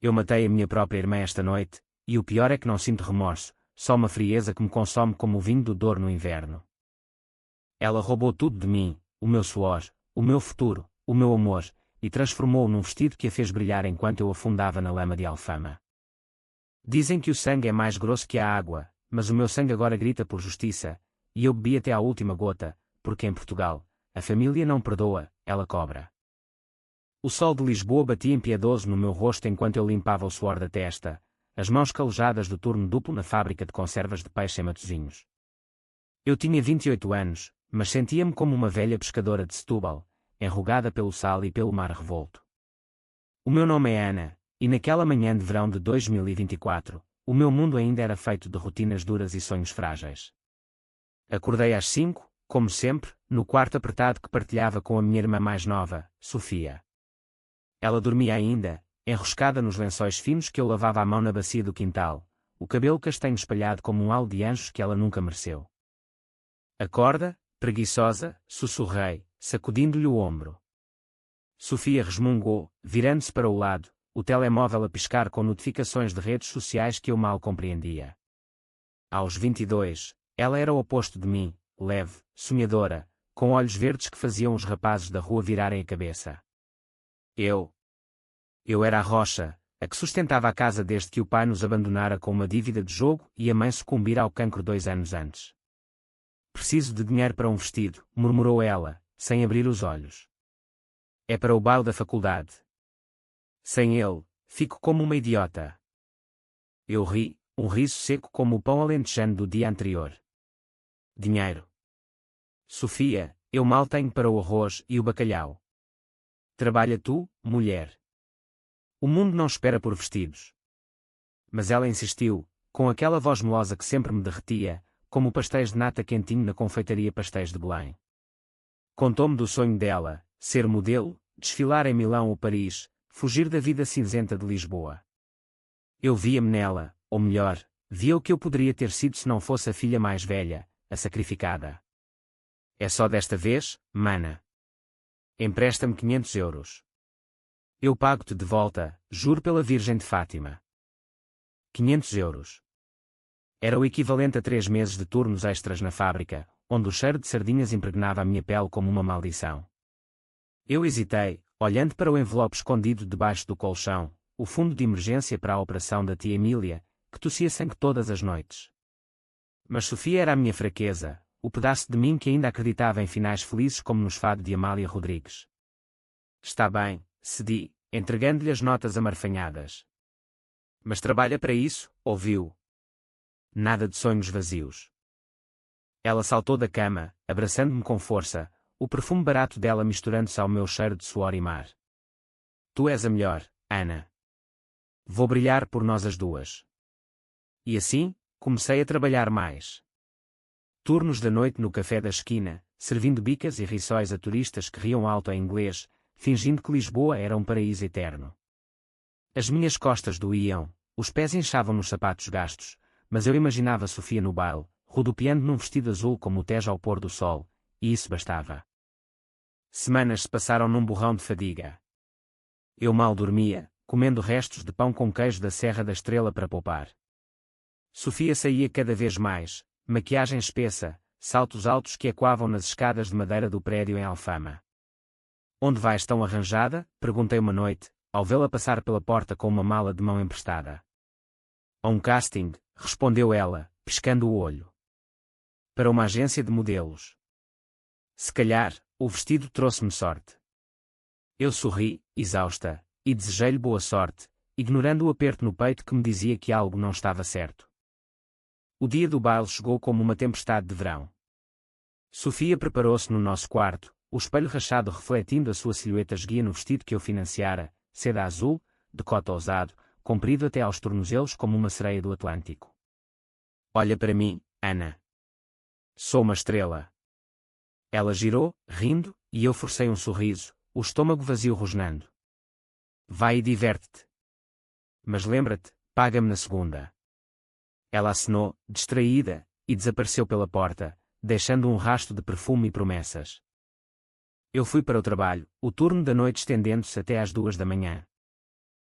Eu matei a minha própria irmã esta noite, e o pior é que não sinto remorso, só uma frieza que me consome como o vinho do Douro no inverno. Ela roubou tudo de mim, o meu suor, o meu futuro, o meu amor, e transformou-o num vestido que a fez brilhar enquanto eu afundava na lama de Alfama. Dizem que o sangue é mais grosso que a água, mas o meu sangue agora grita por justiça, e eu bebi até à última gota, porque em Portugal, a família não perdoa, ela cobra. O sol de Lisboa batia impiedoso no meu rosto enquanto eu limpava o suor da testa, as mãos calejadas do turno duplo na fábrica de conservas de peixe em Matosinhos. Eu tinha 28 anos, mas sentia-me como uma velha pescadora de Setúbal, enrugada pelo sal e pelo mar revolto. O meu nome é Ana, e naquela manhã de verão de 2024, o meu mundo ainda era feito de rotinas duras e sonhos frágeis. Acordei às 5, como sempre, no quarto apertado que partilhava com a minha irmã mais nova, Sofia. Ela dormia ainda, enroscada nos lençóis finos que eu lavava à mão na bacia do quintal, o cabelo castanho espalhado como um halo de anjos que ela nunca mereceu. Acorda, preguiçosa, sussurrei, sacudindo-lhe o ombro. Sofia resmungou, virando-se para o lado, o telemóvel a piscar com notificações de redes sociais que eu mal compreendia. Aos 22, ela era o oposto de mim, leve, sonhadora, com olhos verdes que faziam os rapazes da rua virarem a cabeça. Eu era a rocha, a que sustentava a casa desde que o pai nos abandonara com uma dívida de jogo e a mãe sucumbira ao cancro 2 anos antes. Preciso de dinheiro para um vestido, murmurou ela, sem abrir os olhos. É para o baile da faculdade. Sem ele, fico como uma idiota. Eu ri, um riso seco como o pão alentejano do dia anterior. Dinheiro. Sofia, eu mal tenho para o arroz e o bacalhau. Trabalha tu, mulher. O mundo não espera por vestidos. Mas ela insistiu, com aquela voz melosa que sempre me derretia, como pastéis de nata quentinho na confeitaria Pastéis de Belém. Contou-me do sonho dela, ser modelo, desfilar em Milão ou Paris, fugir da vida cinzenta de Lisboa. Eu via-me nela, ou melhor, via o que eu poderia ter sido se não fosse a filha mais velha, a sacrificada. É só desta vez, mana. Empresta-me 500 euros. Eu pago-te de volta, juro pela Virgem de Fátima. 500 euros. Era o equivalente a 3 meses de turnos extras na fábrica, onde o cheiro de sardinhas impregnava a minha pele como uma maldição. Eu hesitei, olhando para o envelope escondido debaixo do colchão, o fundo de emergência para a operação da tia Emília, que tossia sangue todas as noites. Mas Sofia era a minha fraqueza, o pedaço de mim que ainda acreditava em finais felizes como nos Fado de Amália Rodrigues. Está bem, cedi, entregando-lhe as notas amarfanhadas. Mas trabalha para isso, ouviu? Nada de sonhos vazios. Ela saltou da cama, abraçando-me com força, o perfume barato dela misturando-se ao meu cheiro de suor e mar. Tu és a melhor, Ana. Vou brilhar por nós as duas. E assim, comecei a trabalhar mais. Turnos da noite no café da esquina, servindo bicas e rissóis a turistas que riam alto em inglês, fingindo que Lisboa era um paraíso eterno. As minhas costas doíam, os pés inchavam nos sapatos gastos, mas eu imaginava Sofia no baile, rodopiando num vestido azul como o Tejo ao pôr do sol, e isso bastava. Semanas se passaram num borrão de fadiga. Eu mal dormia, comendo restos de pão com queijo da Serra da Estrela para poupar. Sofia saía cada vez mais, maquiagem espessa, saltos altos que ecoavam nas escadas de madeira do prédio em Alfama. Onde vais tão arranjada? Perguntei uma noite, ao vê-la passar pela porta com uma mala de mão emprestada. A um casting, respondeu ela, piscando o olho. Para uma agência de modelos. Se calhar, o vestido trouxe-me sorte. Eu sorri, exausta, e desejei-lhe boa sorte, ignorando o aperto no peito que me dizia que algo não estava certo. O dia do baile chegou como uma tempestade de verão. Sofia preparou-se no nosso quarto, o espelho rachado refletindo a sua silhueta esguia no vestido que eu financiara, seda azul, de cota ousado, comprido até aos tornozelos como uma sereia do Atlântico. Olha para mim, Ana. Sou uma estrela. Ela girou, rindo, e eu forcei um sorriso, o estômago vazio rosnando. Vai e diverte-te. Mas lembra-te, paga-me na segunda. Ela acenou, distraída, e desapareceu pela porta, deixando um rasto de perfume e promessas. Eu fui para o trabalho, o turno da noite estendendo-se até às 2 da manhã.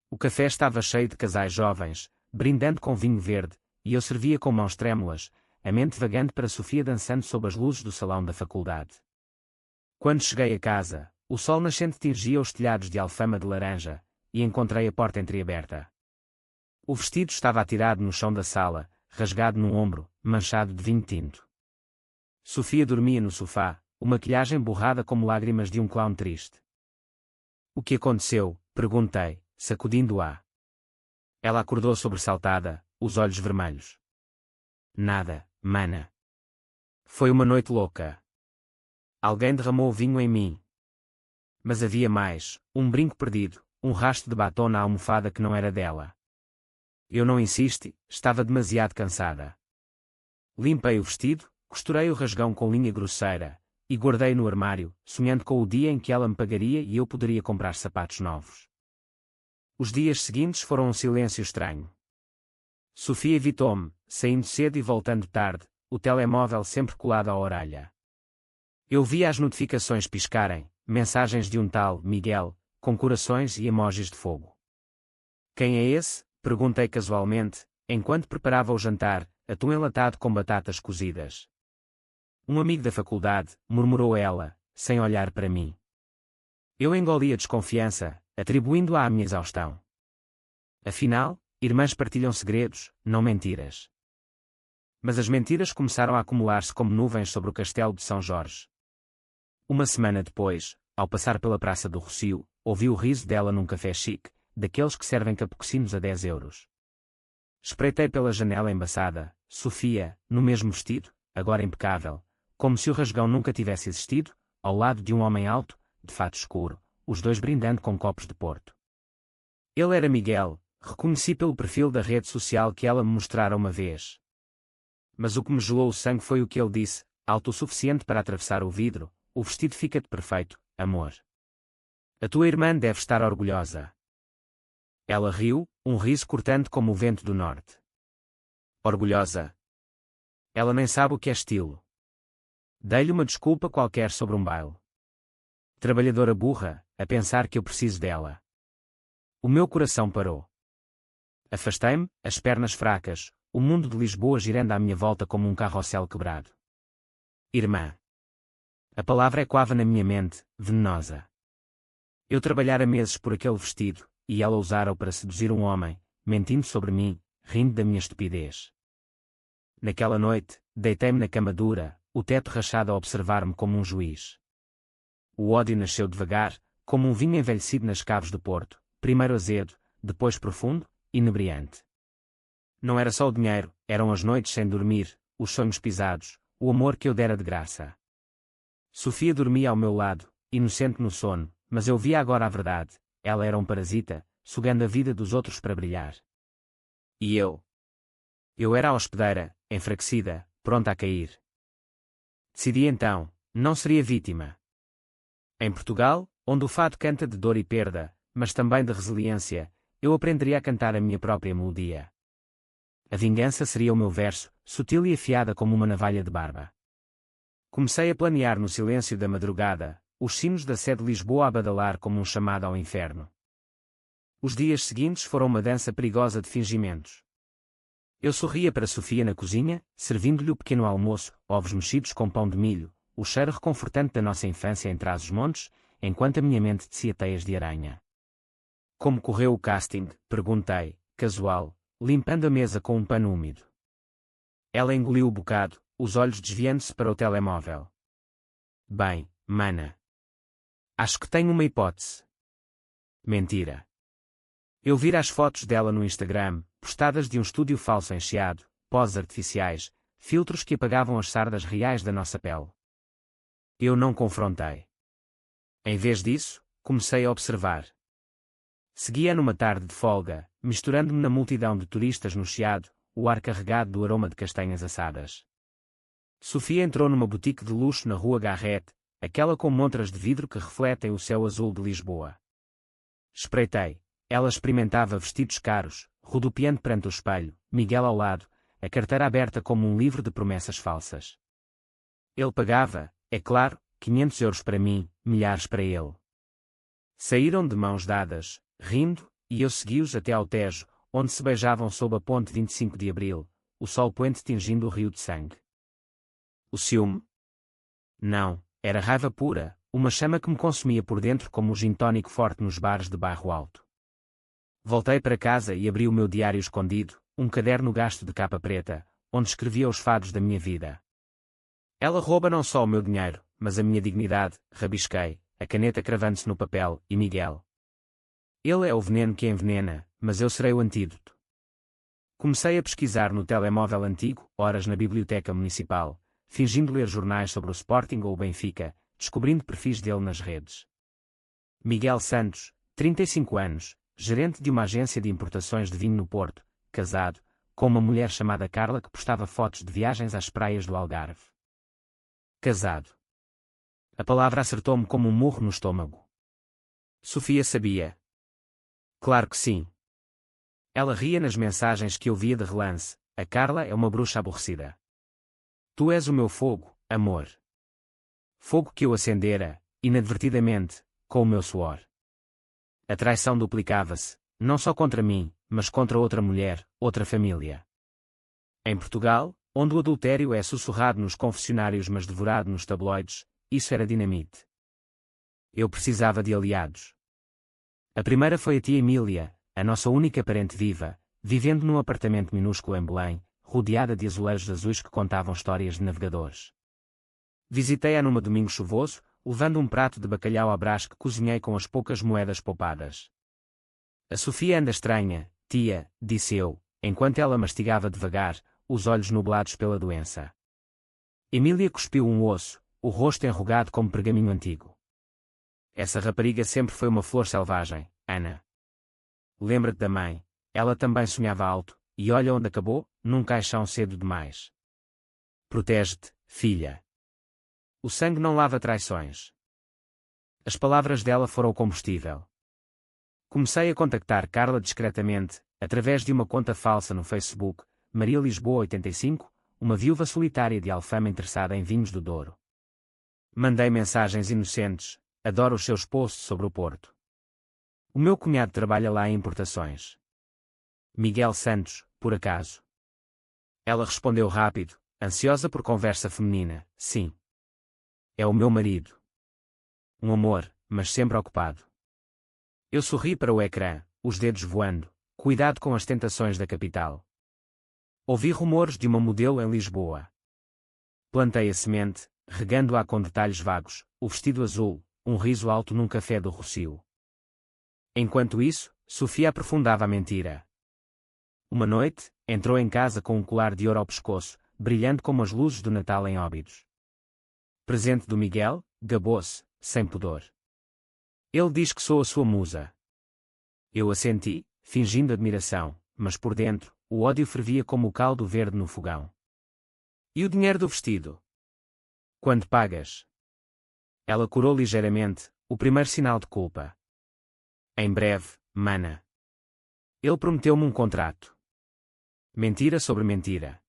O café estava cheio de casais jovens, brindando com vinho verde, e eu servia com mãos trêmulas, a mente vagante para Sofia dançando sob as luzes do salão da faculdade. Quando cheguei a casa, o sol nascente tingia os telhados de alfama de laranja, e encontrei a porta entreaberta. O vestido estava atirado no chão da sala, rasgado num ombro, manchado de vinho tinto. Sofia dormia no sofá, uma maquilhagem borrada como lágrimas de um clown triste. O que aconteceu? Perguntei, sacudindo-a. Ela acordou sobressaltada, os olhos vermelhos. Nada, mana. Foi uma noite louca. Alguém derramou vinho em mim. Mas havia mais, um brinco perdido, um rastro de batom na almofada que não era dela. Eu não insisti, estava demasiado cansada. Limpei o vestido, costurei o rasgão com linha grosseira, e guardei no armário, sonhando com o dia em que ela me pagaria e eu poderia comprar sapatos novos. Os dias seguintes foram um silêncio estranho. Sofia evitou-me, saindo cedo e voltando tarde, o telemóvel sempre colado à orelha. Eu via as notificações piscarem, mensagens de um tal Miguel, com corações e emojis de fogo. Quem é esse? Perguntei casualmente, enquanto preparava o jantar, atum enlatado com batatas cozidas. Um amigo da faculdade, murmurou ela, sem olhar para mim. Eu engoli a desconfiança, atribuindo-a à minha exaustão. Afinal, irmãs partilham segredos, não mentiras. Mas as mentiras começaram a acumular-se como nuvens sobre o castelo de São Jorge. Uma semana depois, ao passar pela Praça do Rossio, ouvi o riso dela num café chique, daqueles que servem capucinos a 10 euros. Espreitei pela janela embaçada, Sofia, no mesmo vestido, agora impecável, como se o rasgão nunca tivesse existido, ao lado de um homem alto, de fato escuro, os dois brindando com copos de porto. Ele era Miguel, reconheci pelo perfil da rede social que ela me mostrara uma vez. Mas o que me gelou o sangue foi o que ele disse, alto o suficiente para atravessar o vidro: o vestido fica-te perfeito, amor. A tua irmã deve estar orgulhosa. Ela riu, um riso cortante como o vento do norte. Orgulhosa? Ela nem sabe o que é estilo. Dei-lhe uma desculpa qualquer sobre um baile. Trabalhadora burra, a pensar que eu preciso dela. O meu coração parou. Afastei-me, as pernas fracas, o mundo de Lisboa girando à minha volta como um carrossel quebrado. Irmã. A palavra ecoava na minha mente, venenosa. Eu trabalhara meses por aquele vestido, e ela usara-o para seduzir um homem, mentindo sobre mim, rindo da minha estupidez. Naquela noite, deitei-me na cama dura, o teto rachado a observar-me como um juiz. O ódio nasceu devagar, como um vinho envelhecido nas caves do Porto, primeiro azedo, depois profundo, inebriante. Não era só o dinheiro, eram as noites sem dormir, os sonhos pisados, o amor que eu dera de graça. Sofia dormia ao meu lado, inocente no sono, mas eu via agora a verdade: ela era um parasita, sugando a vida dos outros para brilhar. E eu? Eu era a hospedeira, enfraquecida, pronta a cair. Decidi então, não seria vítima. Em Portugal, onde o fado canta de dor e perda, mas também de resiliência, eu aprenderia a cantar a minha própria melodia. A vingança seria o meu verso, sutil e afiada como uma navalha de barba. Comecei a planear no silêncio da madrugada, os sinos da Sé de Lisboa a badalar como um chamado ao inferno. Os dias seguintes foram uma dança perigosa de fingimentos. Eu sorria para Sofia na cozinha, servindo-lhe o pequeno almoço, ovos mexidos com pão de milho, o cheiro reconfortante da nossa infância em Trás-os-Montes, enquanto a minha mente tecia teias de aranha. Como correu o casting? Perguntei, casual, limpando a mesa com um pano úmido. Ela engoliu o bocado, os olhos desviando-se para o telemóvel. Bem, mana. Acho que tenho uma hipótese. Mentira. Eu vira as fotos dela no Instagram, postadas de um estúdio falso encheado, poses artificiais, filtros que apagavam as sardas reais da nossa pele. Eu não confrontei. Em vez disso, comecei a observar. Seguia numa tarde de folga, misturando-me na multidão de turistas no Chiado, o ar carregado do aroma de castanhas assadas. Sofia entrou numa boutique de luxo na Rua Garrett, aquela com montras de vidro que refletem o céu azul de Lisboa. Espreitei. Ela experimentava vestidos caros, rodopiando perante o espelho, Miguel ao lado, a carteira aberta como um livro de promessas falsas. Ele pagava, é claro, 500 euros para mim, milhares para ele. Saíram de mãos dadas, rindo, e eu segui-os até ao Tejo, onde se beijavam sob a ponte 25 de Abril, o sol poente tingindo o rio de sangue. O ciúme? Não, era raiva pura, uma chama que me consumia por dentro como o gin tónico forte nos bares de Bairro Alto. Voltei para casa e abri o meu diário escondido, um caderno gasto de capa preta, onde escrevia os fados da minha vida. Ela rouba não só o meu dinheiro, mas a minha dignidade, rabisquei, a caneta cravando-se no papel, e Miguel. Ele é o veneno que envenena, mas eu serei o antídoto. Comecei a pesquisar no telemóvel antigo, horas na biblioteca municipal, fingindo ler jornais sobre o Sporting ou o Benfica, descobrindo perfis dele nas redes. Miguel Santos, 35 anos, gerente de uma agência de importações de vinho no Porto, casado, com uma mulher chamada Carla que postava fotos de viagens às praias do Algarve. Casado. A palavra acertou-me como um murro no estômago. Sofia sabia. Claro que sim. Ela ria nas mensagens que eu via de relance. A Carla é uma bruxa aborrecida. Tu és o meu fogo, amor. Fogo que eu acendera, inadvertidamente, com o meu suor. A traição duplicava-se, não só contra mim, mas contra outra mulher, outra família. Em Portugal, onde o adultério é sussurrado nos confessionários mas devorado nos tabloides, isso era dinamite. Eu precisava de aliados. A primeira foi a tia Emília, a nossa única parente viva, vivendo num apartamento minúsculo em Belém, rodeada de azulejos azuis que contavam histórias de navegadores. Visitei-a numa domingo chuvoso, levando um prato de bacalhau à brás que cozinhei com as poucas moedas poupadas. A Sofia anda estranha, tia, disse eu, enquanto ela mastigava devagar, os olhos nublados pela doença. Emília cuspiu um osso, o rosto enrugado como pergaminho antigo. Essa rapariga sempre foi uma flor selvagem, Ana. Lembra-te da mãe, ela também sonhava alto, e olha onde acabou, num caixão cedo demais. Protege-te, filha. O sangue não lava traições. As palavras dela foram o combustível. Comecei a contactar Carla discretamente, através de uma conta falsa no Facebook, Maria Lisboa 85, uma viúva solitária de Alfama interessada em vinhos do Douro. Mandei mensagens inocentes, adoro os seus posts sobre o Porto. O meu cunhado trabalha lá em importações. Miguel Santos, por acaso? Ela respondeu rápido, ansiosa por conversa feminina, sim. É o meu marido. Um amor, mas sempre ocupado. Eu sorri para o ecrã, os dedos voando, cuidado com as tentações da capital. Ouvi rumores de uma modelo em Lisboa. Plantei a semente, regando-a com detalhes vagos, o vestido azul, um riso alto num café do Rocio. Enquanto isso, Sofia aprofundava a mentira. Uma noite, entrou em casa com um colar de ouro ao pescoço, brilhando como as luzes do Natal em Óbidos. Presente do Miguel, gabou-se, sem pudor. Ele diz que sou a sua musa. Eu assenti, fingindo admiração, mas por dentro, o ódio fervia como o caldo verde no fogão. E o dinheiro do vestido? Quando pagas? Ela corou ligeiramente, o primeiro sinal de culpa. Em breve, mana. Ele prometeu-me um contrato. Mentira sobre mentira.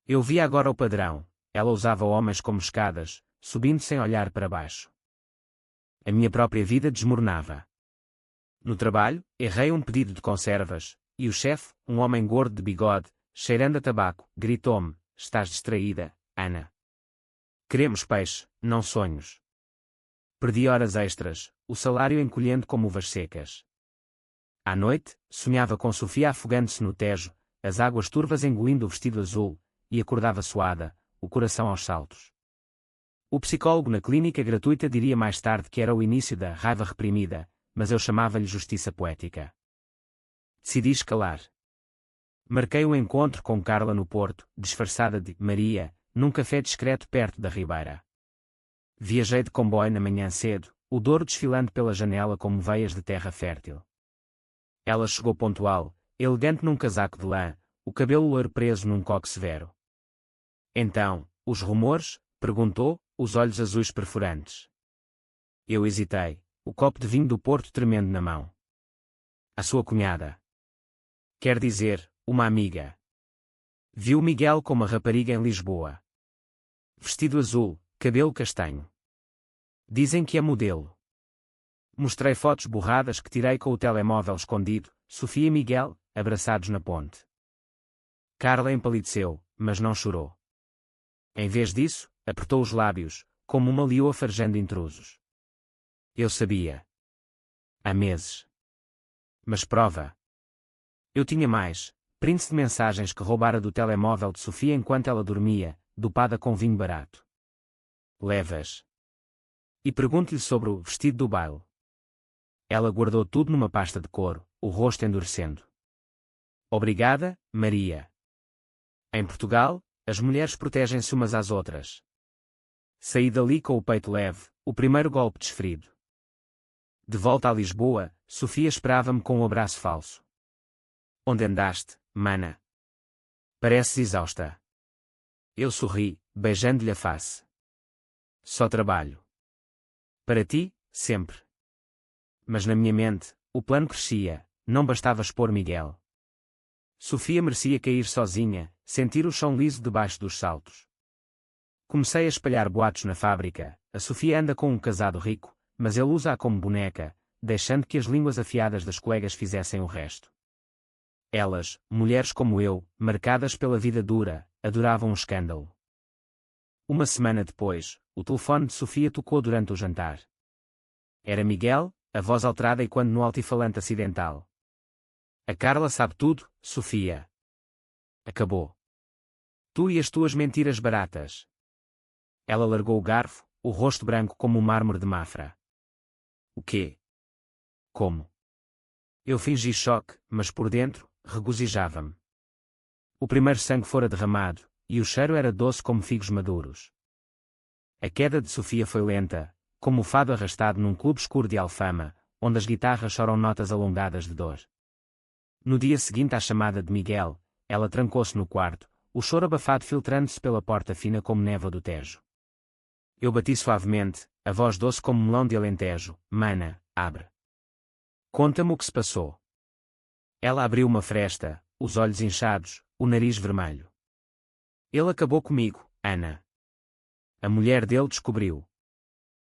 Eu via agora o padrão, ela usava homens como escadas, subindo sem olhar para baixo. A minha própria vida desmoronava. No trabalho, errei um pedido de conservas, e o chefe, um homem gordo de bigode, cheirando a tabaco, gritou-me: estás distraída, Ana. Queremos peixe, não sonhos. Perdi horas extras, o salário encolhendo como uvas secas. À noite, sonhava com Sofia afogando-se no Tejo, as águas turvas engolindo o vestido azul, e acordava suada, o coração aos saltos. O psicólogo na clínica gratuita diria mais tarde que era o início da raiva reprimida, mas eu chamava-lhe justiça poética. Decidi escalar. Marquei um encontro com Carla no Porto, disfarçada de Maria, num café discreto perto da Ribeira. Viajei de comboio na manhã cedo, o Douro desfilando pela janela como veias de terra fértil. Ela chegou pontual, elegante num casaco de lã, o cabelo loiro preso num coque severo. Então, os rumores? Perguntou, os olhos azuis perfurantes. Eu hesitei, o copo de vinho do Porto tremendo na mão. A sua cunhada. Quer dizer, uma amiga. Viu Miguel com uma rapariga em Lisboa. Vestido azul, cabelo castanho. Dizem que é modelo. Mostrei fotos borradas que tirei com o telemóvel escondido, Sofia e Miguel, abraçados na ponte. Carla empalideceu, mas não chorou. Em vez disso, apertou os lábios, como uma leoa farejando intrusos. Eu sabia. Há meses. Mas prova. Eu tinha mais, prints de mensagens que roubara do telemóvel de Sofia enquanto ela dormia, dopada com vinho barato. Levas. E pergunto-lhe sobre o vestido do baile. Ela guardou tudo numa pasta de couro, o rosto endurecendo. Obrigada, Maria. Em Portugal, as mulheres protegem-se umas às outras. Saí dali com o peito leve, o primeiro golpe desferido. De volta a Lisboa, Sofia esperava-me com um abraço falso. Onde andaste, mana? Pareces exausta. Eu sorri, beijando-lhe a face. Só trabalho. Para ti, sempre. Mas na minha mente, o plano crescia, não bastava expor Miguel. Sofia merecia cair sozinha, sentir o chão liso debaixo dos saltos. Comecei a espalhar boatos na fábrica, a Sofia anda com um casado rico, mas ele usa-a como boneca, deixando que as línguas afiadas das colegas fizessem o resto. Elas, mulheres como eu, marcadas pela vida dura, adoravam um escândalo. Uma semana depois, o telefone de Sofia tocou durante o jantar. Era Miguel, a voz alterada e quando no altifalante acidental. A Carla sabe tudo, Sofia. Acabou. Tu e as tuas mentiras baratas. Ela largou o garfo, o rosto branco como o mármore de Mafra. O quê? Como? Eu fingi choque, mas por dentro, regozijava-me. O primeiro sangue fora derramado, e o cheiro era doce como figos maduros. A queda de Sofia foi lenta, como o fado arrastado num clube escuro de Alfama, onde as guitarras choram notas alongadas de dor. No dia seguinte à chamada de Miguel, ela trancou-se no quarto, o choro abafado filtrando-se pela porta fina como névoa do Tejo. Eu bati suavemente, a voz doce como melão de Alentejo, mana, abre. Conta-me o que se passou. Ela abriu uma fresta, os olhos inchados, o nariz vermelho. Ele acabou comigo, Ana. A mulher dele descobriu.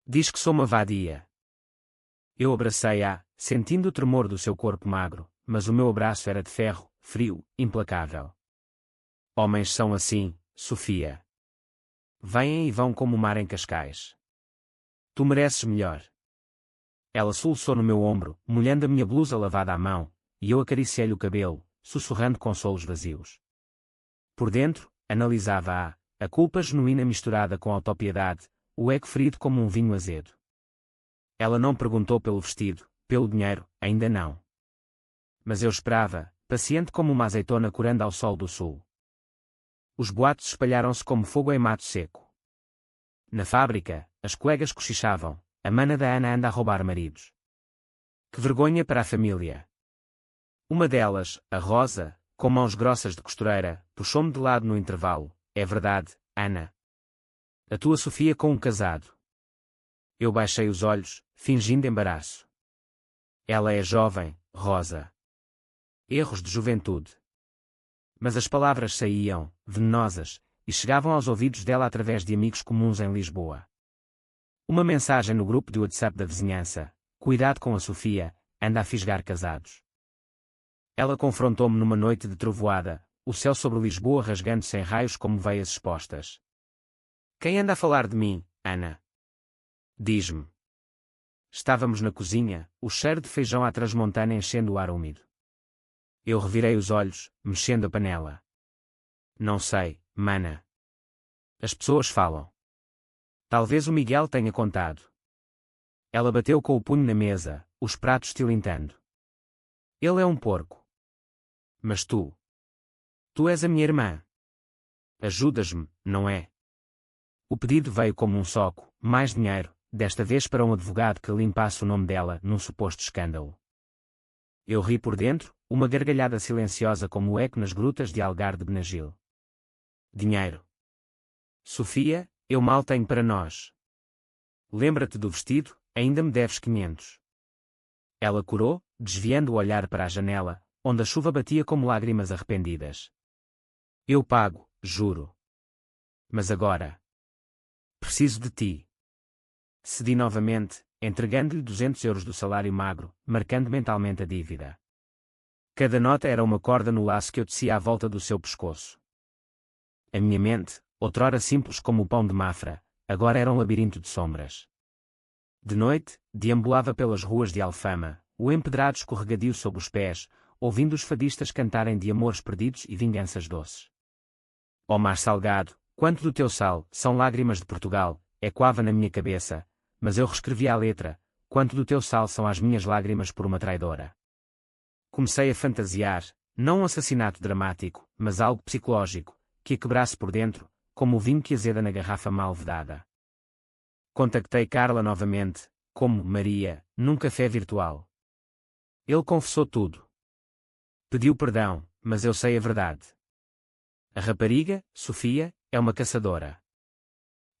Diz que sou uma vadia. Eu abracei-a, sentindo o tremor do seu corpo magro, mas o meu abraço era de ferro, frio, implacável. Homens são assim, Sofia. Vêm e vão como o mar em Cascais. Tu mereces melhor. Ela soluçou no meu ombro, molhando a minha blusa lavada à mão, e eu acariciei-lhe o cabelo, sussurrando consolos vazios. Por dentro, analisava-a, a culpa genuína misturada com a autopiedade, o ego ferido como um vinho azedo. Ela não perguntou pelo vestido, pelo dinheiro, ainda não. Mas eu esperava, paciente como uma azeitona corando ao sol do sul. Os boatos espalharam-se como fogo em mato seco. Na fábrica, as colegas cochichavam, a mana da Ana anda a roubar maridos. Que vergonha para a família. Uma delas, a Rosa, com mãos grossas de costureira, puxou-me de lado no intervalo. É verdade, Ana. A tua Sofia com um casado. Eu baixei os olhos, fingindo embaraço. Ela é jovem, Rosa. Erros de juventude. Mas as palavras saíam, venenosas, e chegavam aos ouvidos dela através de amigos comuns em Lisboa. Uma mensagem no grupo de WhatsApp da vizinhança: cuidado com a Sofia, anda a fisgar casados. Ela confrontou-me numa noite de trovoada, o céu sobre Lisboa rasgando-se em raios como veias expostas. Quem anda a falar de mim, Ana? Diz-me. Estávamos na cozinha, o cheiro de feijão à transmontana enchendo o ar úmido. Eu revirei os olhos, mexendo a panela. Não sei, mana. As pessoas falam. Talvez o Miguel tenha contado. Ela bateu com o punho na mesa, os pratos tilintando. Ele é um porco. Mas tu. Tu és a minha irmã. Ajudas-me, não é? O pedido veio como um soco, mais dinheiro, desta vez para um advogado que limpasse o nome dela num suposto escândalo. Eu ri por dentro, uma gargalhada silenciosa como o eco nas grutas de Algar de Benagil. Dinheiro. Sofia, eu mal tenho para nós. Lembra-te do vestido, ainda me deves 500. Ela corou, desviando o olhar para a janela, onde a chuva batia como lágrimas arrependidas. Eu pago, juro. Mas agora. Preciso de ti. Cedi novamente, entregando-lhe 200 euros do salário magro, marcando mentalmente a dívida. Cada nota era uma corda no laço que eu tecia à volta do seu pescoço. A minha mente, outrora simples como o pão de Mafra, agora era um labirinto de sombras. De noite, deambulava pelas ruas de Alfama, o empedrado escorregadio sob os pés, ouvindo os fadistas cantarem de amores perdidos e vinganças doces. Ó mar salgado, quanto do teu sal, são lágrimas de Portugal, ecoava na minha cabeça, mas eu reescrevia a letra, quanto do teu sal são as minhas lágrimas por uma traidora. Comecei a fantasiar, não um assassinato dramático, mas algo psicológico, que a quebrasse por dentro, como o vinho que azeda na garrafa mal vedada. Contactei Carla novamente, como Maria, num café virtual. Ele confessou tudo. Pediu perdão, mas eu sei a verdade. A rapariga, Sofia, é uma caçadora.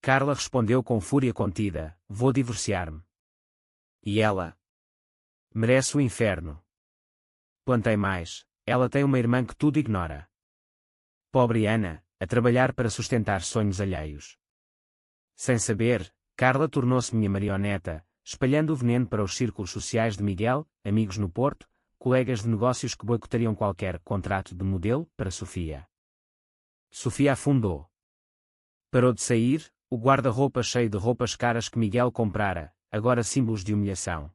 Carla respondeu com fúria contida: vou divorciar-me. E ela? Merece o inferno. Plantei mais, ela tem uma irmã que tudo ignora. Pobre Ana, a trabalhar para sustentar sonhos alheios. Sem saber, Carla tornou-se minha marioneta, espalhando o veneno para os círculos sociais de Miguel, amigos no Porto, colegas de negócios que boicotariam qualquer contrato de modelo para Sofia. Sofia afundou. Parou de sair, o guarda-roupa cheio de roupas caras que Miguel comprara, agora símbolos de humilhação.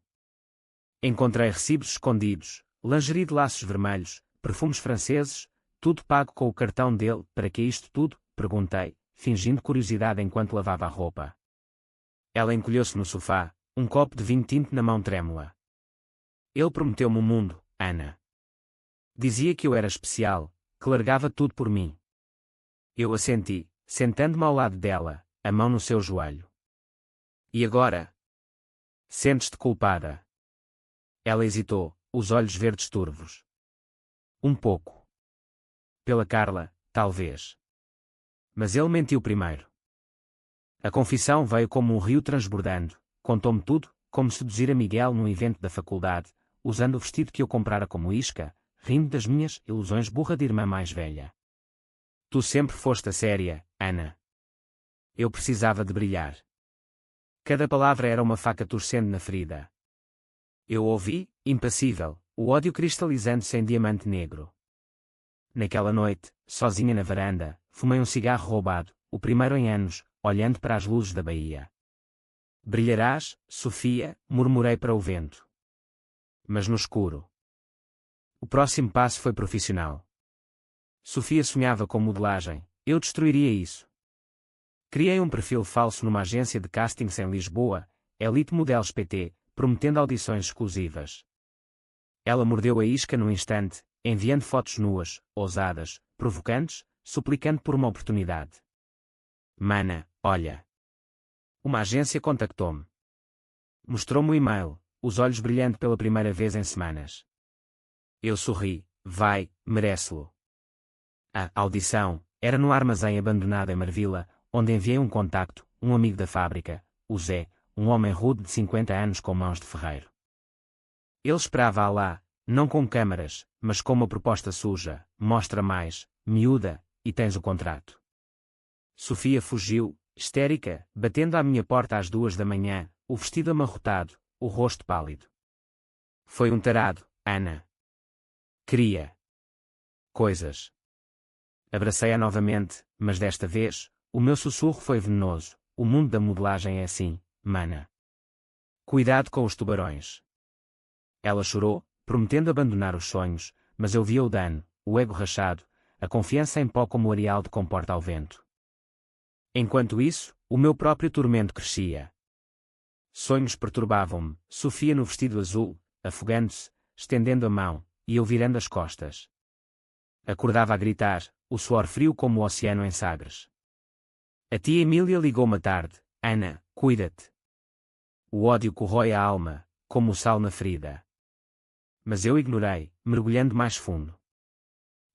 Encontrei recibos escondidos, lingerie de laços vermelhos, perfumes franceses, tudo pago com o cartão dele. Para que isto tudo? Perguntei, fingindo curiosidade enquanto lavava a roupa. Ela encolheu-se no sofá, um copo de vinho tinto na mão trêmula. Ele prometeu-me o mundo, Ana. Dizia que eu era especial, que largava tudo por mim. Eu assenti, sentando-me ao lado dela, a mão no seu joelho. E agora? Sentes-te culpada? Ela hesitou, os olhos verdes turvos. Um pouco. Pela Carla, talvez. Mas ele mentiu primeiro. A confissão veio como um rio transbordando, contou-me tudo, como seduzir a Miguel num evento da faculdade, usando o vestido que eu comprara como isca, rindo das minhas ilusões burra de irmã mais velha. Tu sempre foste a séria, Ana. Eu precisava de brilhar. Cada palavra era uma faca torcendo na ferida. Eu ouvi, impassível, o ódio cristalizando-se em diamante negro. Naquela noite, sozinha na varanda, fumei um cigarro roubado, o primeiro em anos, olhando para as luzes da baía. Brilharás, Sofia, murmurei para o vento. Mas no escuro. O próximo passo foi profissional. Sofia sonhava com modelagem, eu destruiria isso. Criei um perfil falso numa agência de castings em Lisboa, Elite Models PT, prometendo audições exclusivas. Ela mordeu a isca num instante, enviando fotos nuas, ousadas, provocantes, suplicando por uma oportunidade. Mana, olha. Uma agência contactou-me. Mostrou-me o e-mail, os olhos brilhando pela primeira vez em semanas. Eu sorri, vai, merece-lo. A audição era no armazém abandonado em Marvila, onde enviei um contacto, um amigo da fábrica, o Zé, um homem rude de 50 anos com mãos de ferreiro. Ele esperava-a lá, não com câmaras, mas com uma proposta suja: mostra mais, miúda, e tens o contrato. Sofia fugiu, histérica, batendo à minha porta às 2 da manhã, o vestido amarrotado, o rosto pálido. Foi um tarado, Ana. Queria coisas. Abracei-a novamente, mas desta vez, o meu sussurro foi venenoso: o mundo da modelagem é assim, mana. Cuidado com os tubarões. Ela chorou, prometendo abandonar os sonhos, mas eu via o dano, o ego rachado, a confiança em pó como o areal de comporta ao vento. Enquanto isso, o meu próprio tormento crescia. Sonhos perturbavam-me, Sofia no vestido azul, afogando-se, estendendo a mão, e eu virando as costas. Acordava a gritar, o suor frio como o oceano em Sagres. A tia Emília ligou-me à tarde: Ana, cuida-te. O ódio corrói a alma, como o sal na ferida. Mas eu ignorei, mergulhando mais fundo.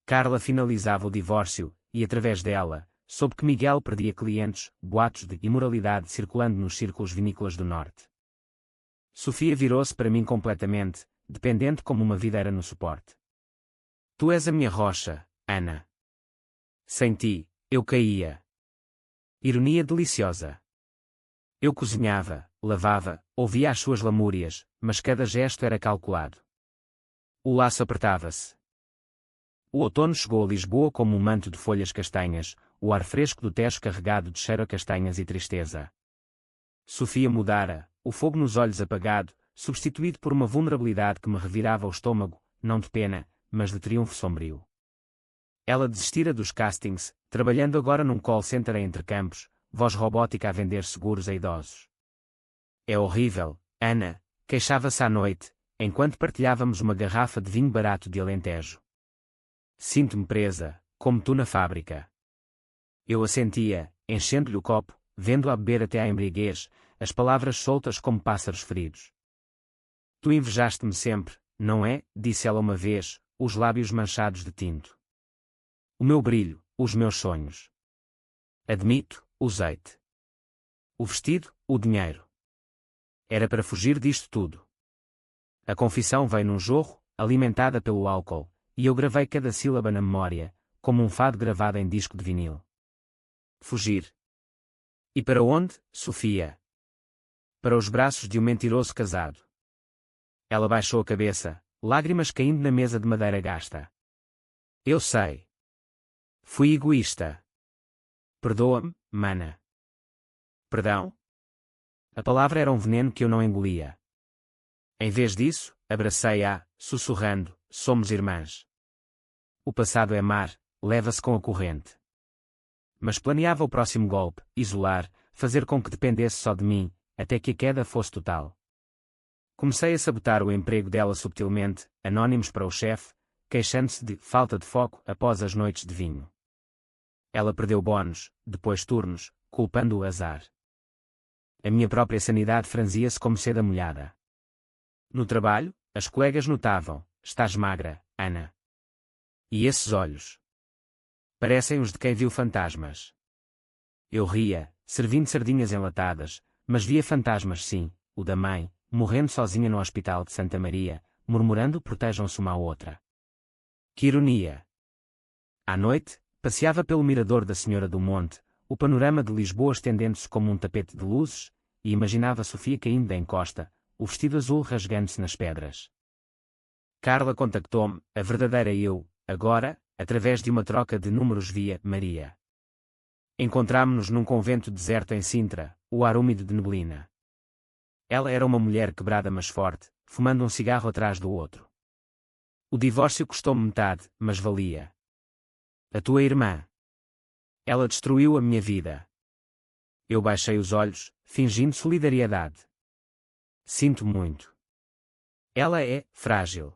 Carla finalizava o divórcio, e através dela, soube que Miguel perdia clientes, boatos de imoralidade circulando nos círculos vinícolas do norte. Sofia virou-se para mim completamente, dependente como uma videira no suporte. Tu és a minha rocha, Ana. Sem ti, eu caía. Ironia deliciosa. Eu cozinhava, lavava, ouvia as suas lamúrias, mas cada gesto era calculado. O laço apertava-se. O outono chegou a Lisboa como um manto de folhas castanhas, o ar fresco do Tejo carregado de cheiro a castanhas e tristeza. Sofia mudara, o fogo nos olhos apagado, substituído por uma vulnerabilidade que me revirava o estômago, não de pena, mas de triunfo sombrio. Ela desistira dos castings, trabalhando agora num call center em Entrecampos, voz robótica a vender seguros a idosos. É horrível, Ana, queixava-se à noite, enquanto partilhávamos uma garrafa de vinho barato de Alentejo. Sinto-me presa, como tu na fábrica. Eu assentia, enchendo-lhe o copo, vendo-a beber até à embriaguez, as palavras soltas como pássaros feridos. Tu invejaste-me sempre, não é? Disse ela uma vez, os lábios manchados de tinto. O meu brilho, os meus sonhos. Admito, usei-te. O vestido, o dinheiro. Era para fugir disto tudo. A confissão veio num jorro, alimentada pelo álcool, e eu gravei cada sílaba na memória, como um fado gravado em disco de vinil. Fugir. E para onde, Sofia? Para os braços de um mentiroso casado. Ela baixou a cabeça, lágrimas caindo na mesa de madeira gasta. Eu sei. Fui egoísta. Perdoa-me, mana. Perdão? A palavra era um veneno que eu não engolia. Em vez disso, abracei-a, sussurrando, somos irmãs. O passado é mar, leva-se com a corrente. Mas planeava o próximo golpe, isolar, fazer com que dependesse só de mim, até que a queda fosse total. Comecei a sabotar o emprego dela subtilmente, anónimos para o chefe, queixando-se de falta de foco após as noites de vinho. Ela perdeu bónus, depois turnos, culpando o azar. A minha própria sanidade franzia-se como seda molhada. No trabalho, as colegas notavam, estás magra, Ana. E esses olhos? Parecem os de quem viu fantasmas. Eu ria, servindo sardinhas enlatadas, mas via fantasmas sim, o da mãe, morrendo sozinha no hospital de Santa Maria, murmurando protejam-se uma à outra. Que ironia! À noite, passeava pelo mirador da Senhora do Monte, o panorama de Lisboa estendendo-se como um tapete de luzes, e imaginava Sofia caindo da encosta, o vestido azul rasgando-se nas pedras. Carla contactou-me, a verdadeira eu, agora, através de uma troca de números via Maria. Encontrámo-nos num convento deserto em Sintra, o ar úmido de neblina. Ela era uma mulher quebrada mas forte, fumando um cigarro atrás do outro. O divórcio custou-me metade, mas valia. A tua irmã. Ela destruiu a minha vida. Eu baixei os olhos, fingindo solidariedade. Sinto muito. Ela é frágil.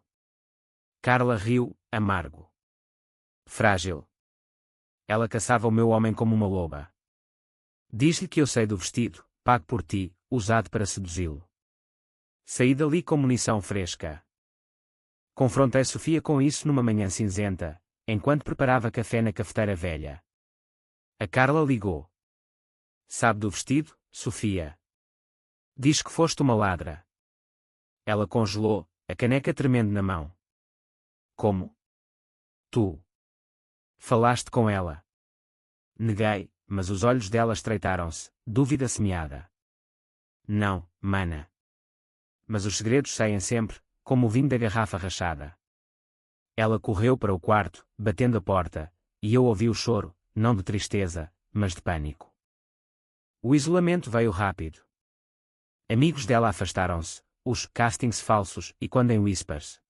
Carla riu, amargo. Frágil. Ela caçava o meu homem como uma loba. Diz-lhe que eu sei do vestido, pago por ti, usado para seduzi-lo. Saí dali com munição fresca. Confrontei Sofia com isso numa manhã cinzenta, enquanto preparava café na cafeteira velha. A Carla ligou. Sabe do vestido, Sofia? Diz que foste uma ladra. Ela congelou, a caneca tremendo na mão. Como? Tu. Falaste com ela. Neguei, mas os olhos dela estreitaram-se, dúvida semeada. Não, mana. Mas os segredos saem sempre, como o vinho da garrafa rachada. Ela correu para o quarto, batendo a porta, e eu ouvi o choro, não de tristeza, mas de pânico. O isolamento veio rápido. Amigos dela afastaram-se, os castings falsos e quando em whispers.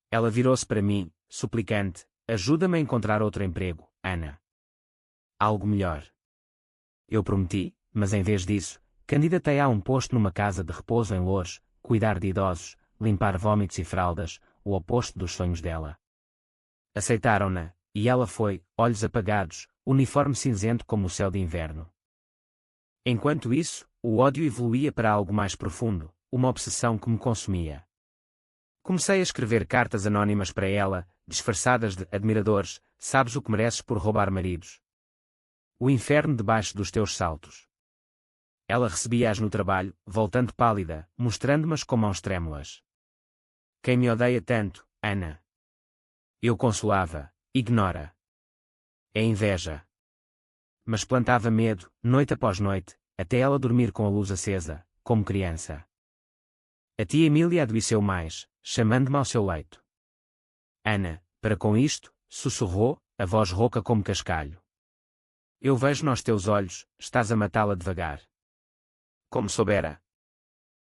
Ela virou-se para mim, suplicante, ajuda-me a encontrar outro emprego, Ana. Algo melhor. Eu prometi, mas em vez disso, candidatei a um posto numa casa de repouso em Loures, cuidar de idosos, limpar vômitos e fraldas, o oposto dos sonhos dela. Aceitaram-na, e ela foi, olhos apagados, uniforme cinzento como o céu de inverno. Enquanto isso, o ódio evoluía para algo mais profundo, uma obsessão que me consumia. Comecei a escrever cartas anónimas para ela, disfarçadas de admiradores, sabes o que mereces por roubar maridos. O inferno debaixo dos teus saltos. Ela recebia-as no trabalho, voltando pálida, mostrando-mas com mãos trêmulas. Quem me odeia tanto, Ana? Eu consolava, ignora. É inveja. Mas plantava medo, noite após noite, até ela dormir com a luz acesa, como criança. A tia Emília adoeceu mais, chamando-me ao seu leito. Ana, para com isto, sussurrou, a voz rouca como cascalho. Eu vejo nos teus olhos, estás a matá-la devagar. Como soubera.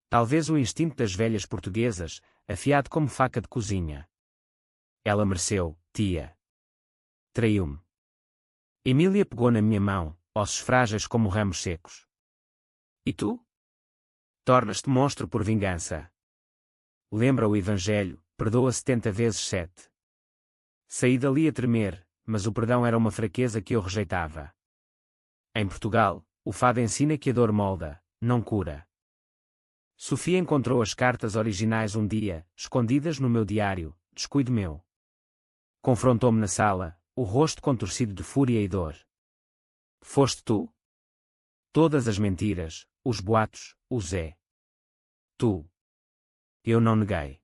Talvez o instinto das velhas portuguesas, afiado como faca de cozinha. Ela mereceu, tia. Traiu-me. Emília pegou na minha mão, ossos frágeis como ramos secos. E tu? Tornas-te monstro por vingança. Lembra o Evangelho, perdoa 70 vezes 7. Saí dali a tremer, mas o perdão era uma fraqueza que eu rejeitava. Em Portugal, o fado ensina que a dor molda, não cura. Sofia encontrou as cartas originais um dia, escondidas no meu diário, descuido meu. Confrontou-me na sala, o rosto contorcido de fúria e dor. Foste tu? Todas as mentiras, os boatos, o Zé. Tu. Eu não neguei.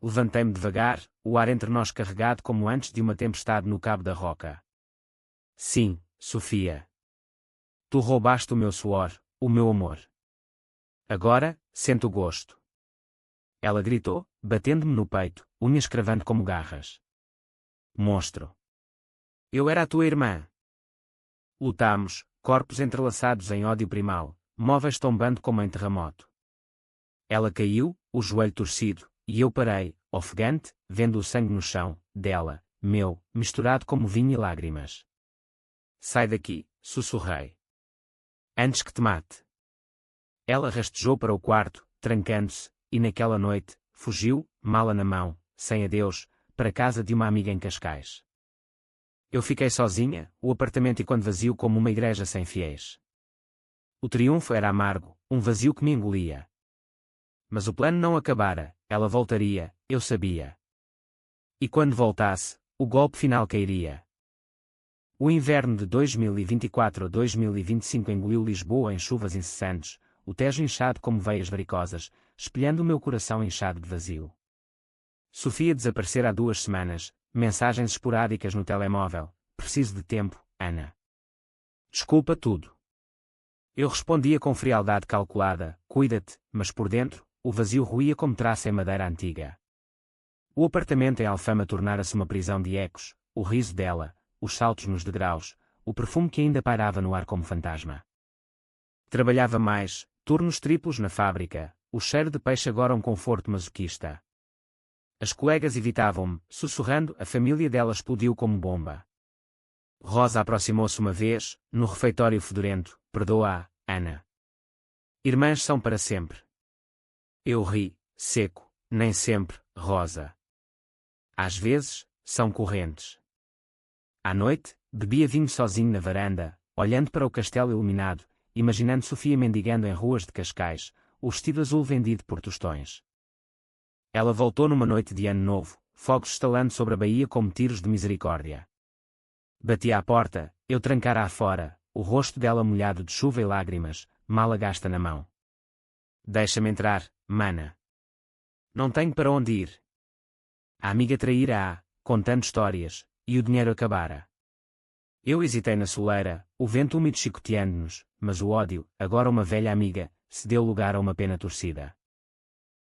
Levantei-me devagar, o ar entre nós carregado como antes de uma tempestade no Cabo da Roca. Sim, Sofia. Tu roubaste o meu suor, o meu amor. Agora, sento o gosto. Ela gritou, batendo-me no peito, unhas cravando como garras. Monstro. Eu era a tua irmã. Lutámos, corpos entrelaçados em ódio primal, móveis tombando como em terremoto. Ela caiu, o joelho torcido, e eu parei, ofegante, vendo o sangue no chão, dela, meu, misturado como vinho e lágrimas. Sai daqui, sussurrei. Antes que te mate. Ela rastejou para o quarto, trancando-se, e naquela noite, fugiu, mala na mão, sem adeus, para casa de uma amiga em Cascais. Eu fiquei sozinha, o apartamento enquanto vazio como uma igreja sem fiéis. O triunfo era amargo, um vazio que me engolia. Mas o plano não acabara, ela voltaria, eu sabia. E quando voltasse, o golpe final cairia. O inverno de 2024 a 2025 engoliu Lisboa em chuvas incessantes, o Tejo inchado como veias varicosas, espelhando o meu coração inchado de vazio. Sofia desaparecera há 2 semanas, mensagens esporádicas no telemóvel, preciso de tempo, Ana. Desculpa tudo. Eu respondia com frialdade calculada, cuida-te, mas por dentro, o vazio ruía como traça em madeira antiga. O apartamento em Alfama tornara-se uma prisão de ecos, o riso dela, os saltos nos degraus, o perfume que ainda pairava no ar como fantasma. Trabalhava mais, turnos triplos na fábrica, o cheiro de peixe agora um conforto masoquista. As colegas evitavam-me, sussurrando, a família dela explodiu como bomba. Rosa aproximou-se uma vez, no refeitório fedorento, perdoa-a, Ana. Irmãs são para sempre. Eu ri, seco, nem sempre, Rosa. Às vezes, são correntes. À noite, bebia vinho sozinho na varanda, olhando para o castelo iluminado, imaginando Sofia mendigando em ruas de Cascais, o vestido azul vendido por tostões. Ela voltou numa noite de ano novo, fogos estalando sobre a baía como tiros de misericórdia. Bati à porta, eu trancara-a fora, o rosto dela molhado de chuva e lágrimas, mala gasta na mão. Deixa-me entrar, mana. Não tenho para onde ir. A amiga traíra-a, contando histórias, e o dinheiro acabara. Eu hesitei na soleira, o vento úmido chicoteando-nos, mas o ódio, agora uma velha amiga, se deu lugar a uma pena torcida.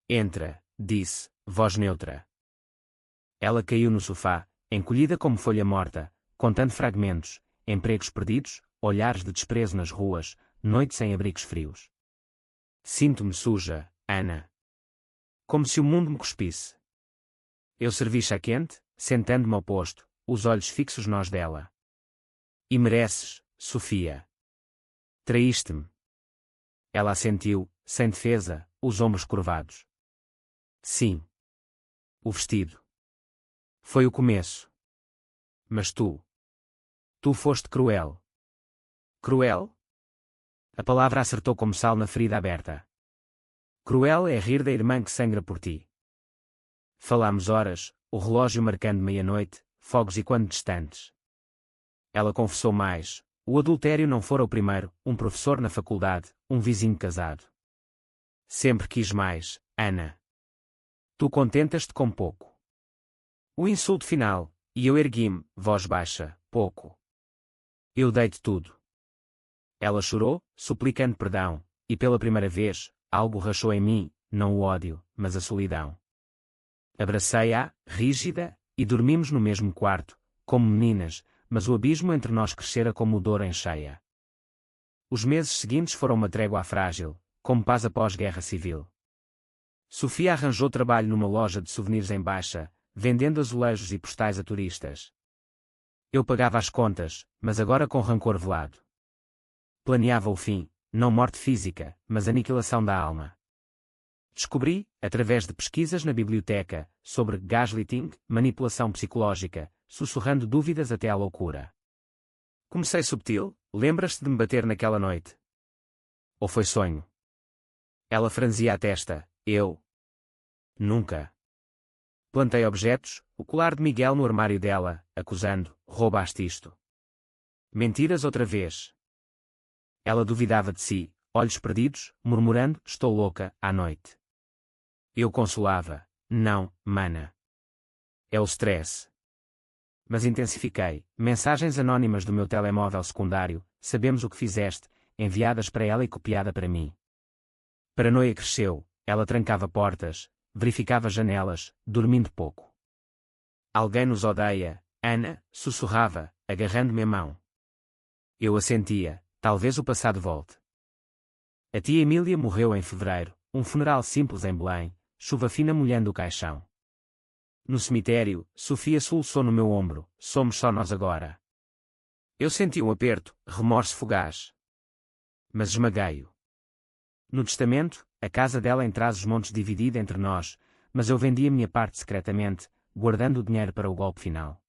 Entra, disse, voz neutra. Ela caiu no sofá, encolhida como folha morta, contando fragmentos, empregos perdidos, olhares de desprezo nas ruas, noites sem abrigos frios. Sinto-me suja, Ana. Como se o mundo me cuspisse. Eu servi chá quente, sentando-me ao posto, os olhos fixos nós dela. E mereces, Sofia. Traíste-me. Ela assentiu, sem defesa, os ombros curvados. Sim. O vestido. Foi o começo. Mas tu. Tu foste cruel. Cruel? A palavra acertou como sal na ferida aberta. Cruel é rir da irmã que sangra por ti. Falámos horas, o relógio marcando meia-noite, fogos e quando distantes. Ela confessou mais, o adultério não fora o primeiro, um professor na faculdade, um vizinho casado. Sempre quis mais, Ana. Tu contentas-te com pouco. O insulto final, e eu ergui-me, voz baixa, pouco. Eu dei-te tudo. Ela chorou, suplicando perdão, e pela primeira vez, algo rachou em mim, não o ódio, mas a solidão. Abracei-a, rígida, e dormimos no mesmo quarto, como meninas, mas o abismo entre nós crescera como o dor em cheia. Os meses seguintes foram uma trégua frágil, como paz após guerra civil. Sofia arranjou trabalho numa loja de souvenirs em Baixa, vendendo azulejos e postais a turistas. Eu pagava as contas, mas agora com rancor velado. Planeava o fim, não morte física, mas aniquilação da alma. Descobri, através de pesquisas na biblioteca, sobre gaslighting, manipulação psicológica, sussurrando dúvidas até à loucura. Comecei subtil, lembras-te de me bater naquela noite? Ou foi sonho? Ela franzia a testa, eu. Nunca. Plantei objetos, o colar de Miguel no armário dela, acusando, roubaste isto. Mentiras outra vez. Ela duvidava de si, olhos perdidos, murmurando, estou louca, à noite. Eu consolava, não, mana. É o stress. Mas intensifiquei, mensagens anónimas do meu telemóvel secundário, sabemos o que fizeste, enviadas para ela e copiada para mim. Paranoia cresceu, ela trancava portas, verificava janelas, dormindo pouco. Alguém nos odeia, Ana, sussurrava, agarrando-me a mão. Eu assentia, talvez o passado volte. A tia Emília morreu em fevereiro, um funeral simples em Belém, chuva fina molhando o caixão. No cemitério, Sofia soluçou no meu ombro, somos só nós agora. Eu senti um aperto, remorso fugaz. Mas esmaguei-o. No testamento, a casa dela em Trás-os-Montes dividida entre nós, mas eu vendi a minha parte secretamente, guardando o dinheiro para o golpe final.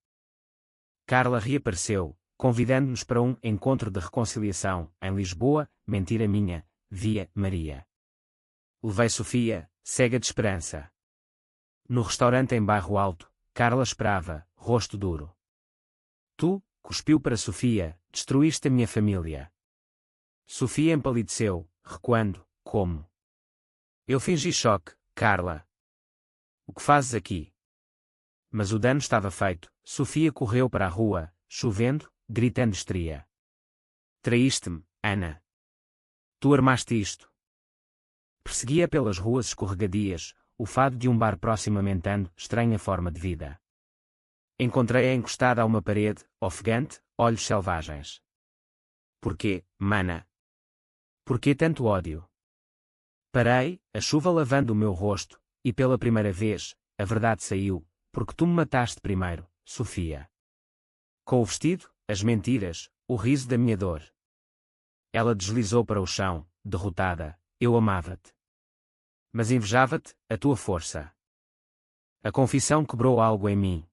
Carla reapareceu, convidando-nos para um encontro de reconciliação, em Lisboa, mentira minha, via Maria. Levei Sofia, cega de esperança. No restaurante em Bairro Alto, Carla esperava, rosto duro. Tu, cuspiu para Sofia, destruíste a minha família. Sofia empalideceu, recuando, como? Eu fingi choque, Carla. O que fazes aqui? Mas o dano estava feito, Sofia correu para a rua, chovendo, gritando histeria. Traíste-me, Ana. Tu armaste isto. Perseguia pelas ruas escorregadias, o fado de um bar próximo lamentando, estranha forma de vida. Encontrei-a encostada a uma parede, ofegante, olhos selvagens. Porquê, mana? Porquê tanto ódio? Parei, a chuva lavando o meu rosto, e pela primeira vez, a verdade saiu, porque tu me mataste primeiro, Sofia. Com o vestido, as mentiras, o riso da minha dor. Ela deslizou para o chão, derrotada, eu amava-te. Mas invejava-te, a tua força. A confissão quebrou algo em mim.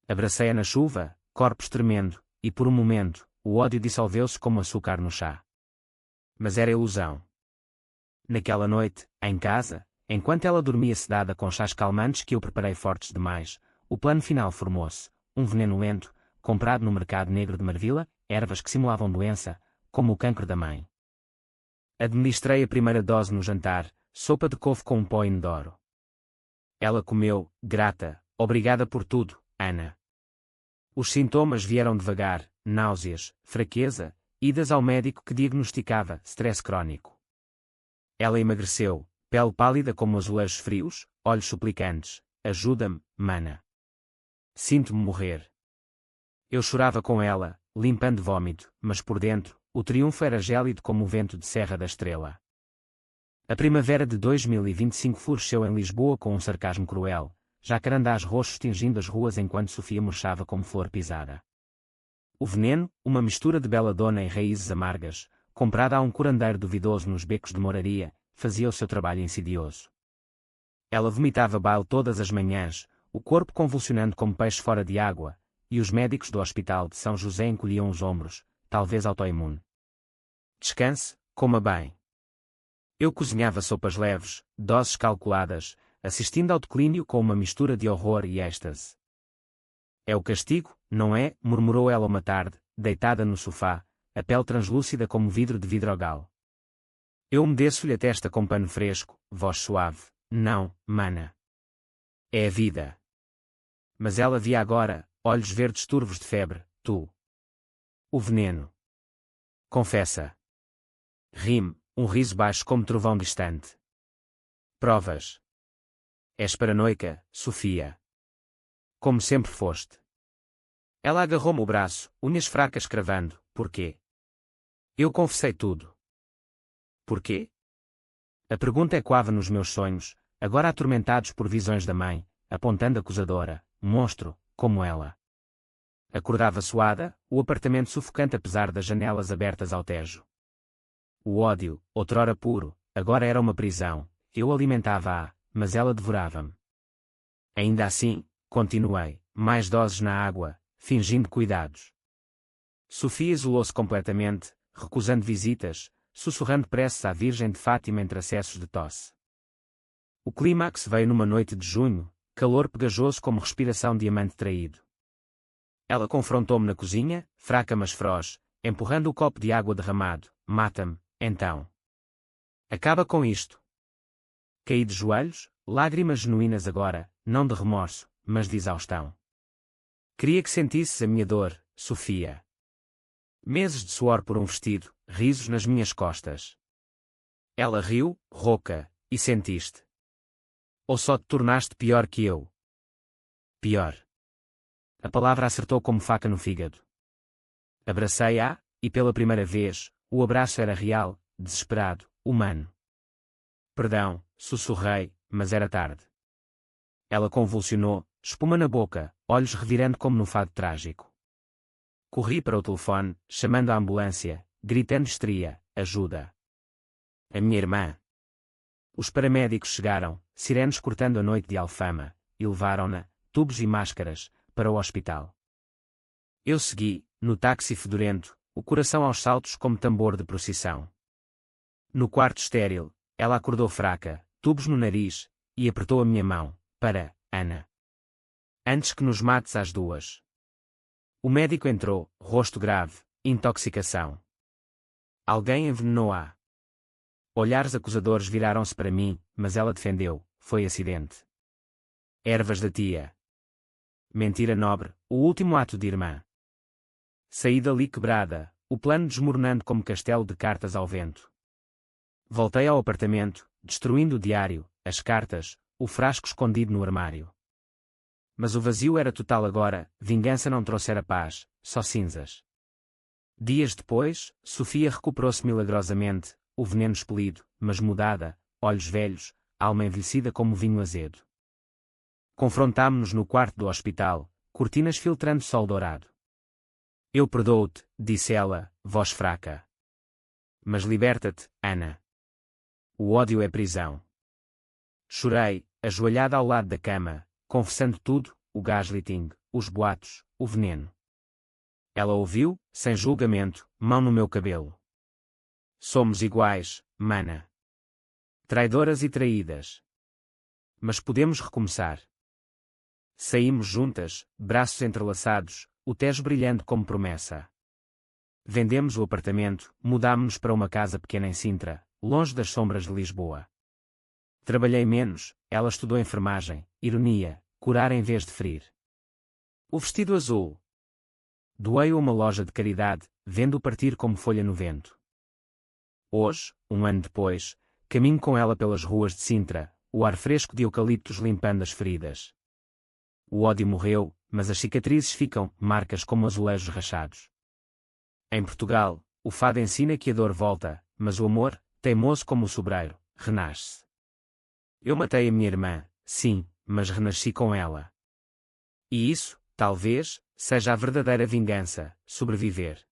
Abracei-a na chuva, corpos tremendo, e por um momento, o ódio dissolveu-se como açúcar no chá. Mas era ilusão. Naquela noite, em casa, enquanto ela dormia sedada com chás calmantes que eu preparei fortes demais, o plano final formou-se, um veneno lento, comprado no mercado negro de Marvila, ervas que simulavam doença, como o cancro da mãe. Administrei a primeira dose no jantar, sopa de couve com um pó inodoro. Ela comeu, grata, obrigada por tudo, Ana. Os sintomas vieram devagar, náuseas, fraqueza, idas ao médico que diagnosticava stress crônico. Ela emagreceu, pele pálida como azulejos frios, olhos suplicantes, ajuda-me, mana. Sinto-me morrer. Eu chorava com ela, limpando vômito, mas por dentro, o triunfo era gélido como o vento de Serra da Estrela. A primavera de 2025 floresceu em Lisboa com um sarcasmo cruel, jacarandás roxos tingindo as ruas enquanto Sofia murchava como flor pisada. O veneno, uma mistura de beladona e raízes amargas, comprada a um curandeiro duvidoso nos becos de Moraria, fazia o seu trabalho insidioso. Ela vomitava bile todas as manhãs, o corpo convulsionando como peixe fora de água, e os médicos do Hospital de São José encolhiam os ombros, talvez autoimune. Descanse, coma bem. Eu cozinhava sopas leves, doses calculadas, assistindo ao declínio com uma mistura de horror e êxtase. É o castigo, não é? Murmurou ela uma tarde, deitada no sofá, a pele translúcida como vidro de vidrogal. Eu umedeço-lhe a testa com pano fresco, voz suave. Não, mana. É a vida. Mas ela via agora, olhos verdes turvos de febre, tu. O veneno. Confessa. Rime, um riso baixo como trovão distante. Provas. És paranoica, Sofia. Como sempre foste. Ela agarrou-me o braço, unhas fracas cravando. Porquê? Eu confessei tudo. Porquê? A pergunta ecoava nos meus sonhos, agora atormentados por visões da mãe, apontando acusadora, monstro, como ela. Acordava suada, o apartamento sufocante apesar das janelas abertas ao Tejo. O ódio, outrora puro, agora era uma prisão. Eu alimentava-a, mas ela devorava-me. Ainda assim, continuei, mais doses na água, fingindo cuidados. Sofia isolou-se completamente, recusando visitas, sussurrando preces à Virgem de Fátima entre acessos de tosse. O clímax veio numa noite de junho, calor pegajoso como respiração de amante traído. Ela confrontou-me na cozinha, fraca mas feroz, empurrando o copo de água derramado. Mata-me, então. Acaba com isto. Caí de joelhos, lágrimas genuínas agora, não de remorso, mas de exaustão. Queria que sentisses a minha dor, Sofia. Meses de suor por um vestido, risos nas minhas costas. Ela riu, rouca, e sentiste. Ou só te tornaste pior que eu? Pior. A palavra acertou como faca no fígado. Abracei-a, e pela primeira vez, o abraço era real, desesperado, humano. Perdão, sussurrei, mas era tarde. Ela convulsionou, espuma na boca, olhos revirando como num fado trágico. Corri para o telefone, chamando a ambulância, gritando histeria, ajuda. A minha irmã. Os paramédicos chegaram, sirenes cortando a noite de Alfama, e levaram-na, tubos e máscaras, para o hospital. Eu segui, no táxi fedorento, o coração aos saltos como tambor de procissão. No quarto estéril, ela acordou fraca, tubos no nariz, e apertou a minha mão, para, Ana. Antes que nos mates às duas. O médico entrou, rosto grave, intoxicação. Alguém envenenou-a. Olhares acusadores viraram-se para mim, mas ela defendeu, foi acidente. Ervas da tia. Mentira nobre, o último ato de irmã. Saí dali quebrada, o plano desmoronando como castelo de cartas ao vento. Voltei ao apartamento, destruindo o diário, as cartas, o frasco escondido no armário. Mas o vazio era total agora, vingança não trouxera paz, só cinzas. Dias depois, Sofia recuperou-se milagrosamente, o veneno expelido, mas mudada, olhos velhos, alma envelhecida como vinho azedo. Confrontámo-nos no quarto do hospital, cortinas filtrando sol dourado. Eu perdoo-te, disse ela, voz fraca. Mas liberta-te, Ana. O ódio é prisão. Chorei, ajoelhada ao lado da cama, confessando tudo, o gaslighting, os boatos, o veneno. Ela ouviu, sem julgamento, mão no meu cabelo. Somos iguais, mana. Traidoras e traídas. Mas podemos recomeçar. Saímos juntas, braços entrelaçados, o Tejo brilhando como promessa. Vendemos o apartamento, mudámo-nos para uma casa pequena em Sintra, longe das sombras de Lisboa. Trabalhei menos, ela estudou enfermagem, ironia, curar em vez de ferir. O vestido azul. Doei-o a uma loja de caridade, vendo-o partir como folha no vento. Hoje, um ano depois, caminho com ela pelas ruas de Sintra, o ar fresco de eucaliptos limpando as feridas. O ódio morreu, mas as cicatrizes ficam, marcas como azulejos rachados. Em Portugal, o fado ensina que a dor volta, mas o amor, teimoso como o sobreiro, renasce. Eu matei a minha irmã, sim, mas renasci com ela. E isso, talvez, seja a verdadeira vingança, sobreviver.